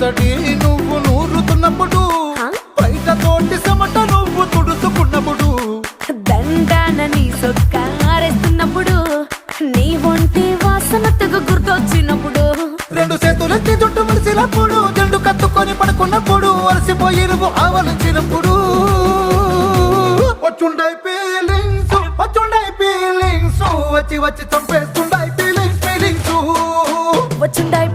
పచ్చడి నువ్వు నూరుతున్నప్పుడు బయట తోటి సమట నువ్వు తుడుచుకున్నప్పుడు దండాన నీ సొక్కారేస్తున్నప్పుడు నీ ఒంటి వాసనతకు గుర్తొచ్చినప్పుడు రెండు చేతులెత్తి జుట్టు ముడిసినప్పుడు జండు కత్తుకొని పడుకున్నప్పుడు అలసిపోయి నువ్వు ఆవలించినప్పుడు వచ్చుండై ఫీలింగ్స్ వచ్చి వచ్చి చంపేస్తుండై ఫీలింగ్స్ వచ్చుండాయి